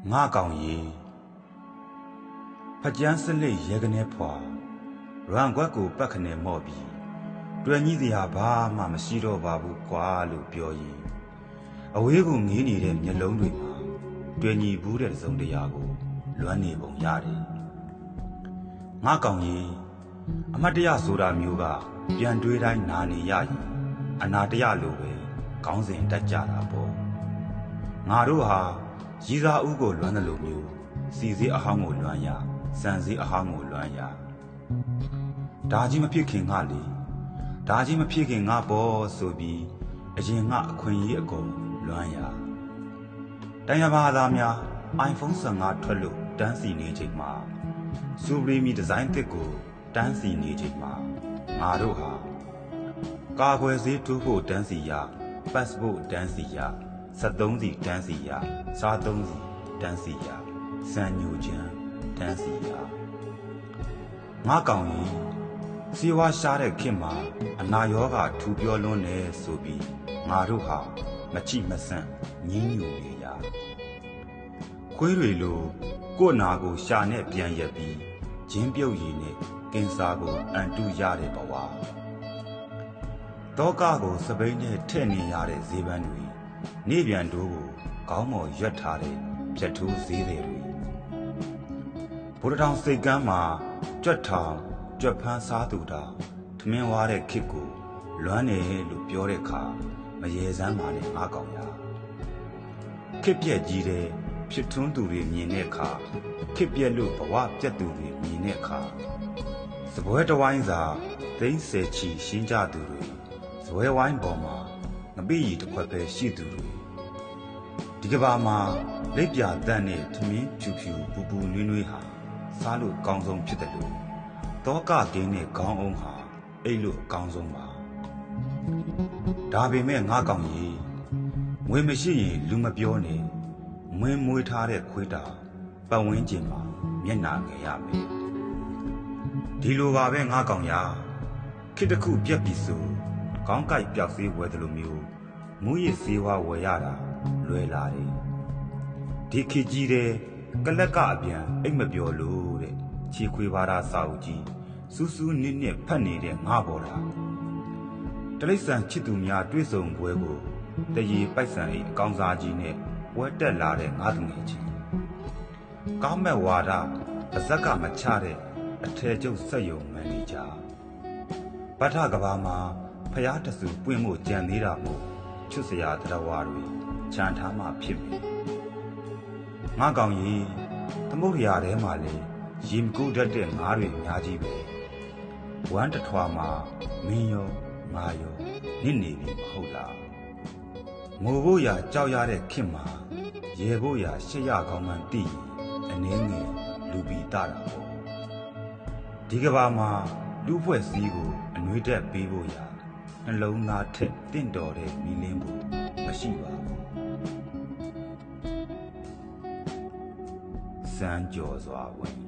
ငါကောင်ရီဖကြမ်းစလိတ်ရဲကနေဖွာရန်ကွက်ကိုပတ်ခနဲ့မော့ပြီးတွေ့ကြီးစရာဘာမှမရှိတော့ပါဘူးကွာလို့ပြောရင်အဝေးကိုငေးနေတဲ့မျက်လုံးတွေမှာတွေ့ညီဘူးတဲ့စုံတရားကိုလွမ်းနေပုံရတယ်ငါကောင်ရီအမတ်တရဆိုတာမျိုးကပြန်တွေးတိုင်းနာနေရရင်အနာတရလိုပဲခေါင်းစဉ်တက်ကြတာပေါ့ငါတို့ဟာရည်စားဦးကိုလွမ်းတယ်လို့မျိုးစီစည်းအဟောင်းကိုလွမ်းရစံစည်းအဟောင်းကိုလွမ်းရဒါကြီးမဖြစ်ခင်ငါလေဒါကြီးမဖြစ်ခင်ငါပေါ်ဆိုပြီးအရင်ငါအခွင့်အရေးအကုန်လွမ်းရတန်ရပါသားများ iPhone 15ထွက်လို့တန်းစီနေချိန်မှာစူပရီမီဒီဇိုင်းတစ်ကိုတန်းစီနေချိန်မှာငါတို့ဟာကာကွယ်ဆေးထိုးဖို့တန်းစီရပတ်စပို့တန်းစီရ73စီတန်းစီရစား3စီတန်းစီရစံညိုချမ်းတန်းစီရငါကောင်ကြီးစီဝါရှားတဲ့ခင်မှာအနာရောဂါထူပြောလွန်းနေဆိုပြီးငါတို့ဟာမချိမဆန့်ညင်းညူနေရခွေးတွေလိုကို့နာကိုရှာနဲ့ပြန်ရက်ပြီးဂျင်းပြုတ်ရည်နဲ့ကင်ဆာကိုအန်တုရတဲ့ဘဝတောကကိုစပိန်နဲ့ထဲ့နေရတဲ့ဈေးပန်းတွေနေပြန်တို့ကိုခေါင်းမော်ရွက်ထားတဲ့ဖြတ်ထိုးဈေးတွေဘုရားတောင်စိတ်ကမ်းမှာကြွက်ထောင်ကြွက်ဖန်းစားသူတာထမင်းဝါတဲ့ခစ်ကိုလွမ်းနေလို့ပြောတဲ့အခါမရေစမ်းပါနဲ့ငါကောင်ရခစ်ပြက်ကြီးတဲ့ဖြစ်ထွန်းသူတွေမြင်တဲ့အခါခစ်ပြက်လို့ဘဝပြက်သူတွေမြင်တဲ့အခါစပွဲတဝိုင်းစာသိန်း10ချီရှင်းကြသူတွေစပွဲဝိုင်းပေါ်မှာငပိရီတစ်ခွက်ပဲရှိသူတွေဒီကဘာမှာလက်ပြတန်းနဲ့ထမင်းဖြူဖြူပူပူနွေးနွေးဟာစားလို့ကောင်းဆုံးဖြစ်တယ်လို့တောကကင်းနဲ့ခေါင်းအုံးဟာအိတ်လို့အကောင်းဆုံးပါဒါပေမဲ့ငါကောင်ကြီးငွေမရှိရင်လူမပြောနဲ့မင်းမွေးထားတဲ့ခွေးတာပတ်ဝန်းကျင်မှာမျက်နှာငယ်ရမယ်ဒီလိုပါပဲငါကောင်ရခေတ္တခုပြက်ပြီဆိုခေါင်းကိုက်ပျောက်သေးဝဲတယ်လို့မျိုးမူးရစ်စေးဝါဝယ်ရတာလွယ်လာတယ်ဒီခေတ်ကြီးတဲ့ကလက်ကအပြန်အိတ်မပြောလို့တဲ့ခြေခွေပါတာစာအုပ်ကြီးစူးစူးနစ်နစ်ဖတ်နေတဲ့ငါပေါ်တာတလိษံချစ်သူများတွေ့ဆုံပွဲကိုတရေပိုက်ဆံအိတ်အကောင်းစားကြီးနဲ့ပွဲတက်လာတဲ့ငါတငယ်ချင်းကောင်းမဲ့ဝါဒပါဇက်ကမချတဲ့အထည်ကျုပ်စက်ယုံမန်နေဂျာဗထကဘာမှာဖျားတဆူပွင့်မှုကြံသေးတာမို့ချွတ်စရာတရားဝါတွေခြံထားမှဖြစ်ပြီငါကောင်ကြီးသမုဒ္ဒရာထဲမှာလေရေမကူတတ်တဲ့ငါးတွေအများကြီးပဲဝမ်းတထွားမှာမင်းရောငါရောနစ်နေပြီမဟုတ်လားငိုဖို့ရာကြောက်ရတဲ့ခင်မှာရေဖို့ရာရှက်ရကောင်းမှန်းသိရင်အနည်းငယ်လူပီတာတာပေါ့ဒီကဘာမှာလူဖွဲ့စည်းကိုအနှွေးတက်ပေးဖို့ရာနှလုံးသားထက်တင့်တော်တဲ့မီလင်းကိုမရှိပါဘူးစမ်းကြော်စွာဝင်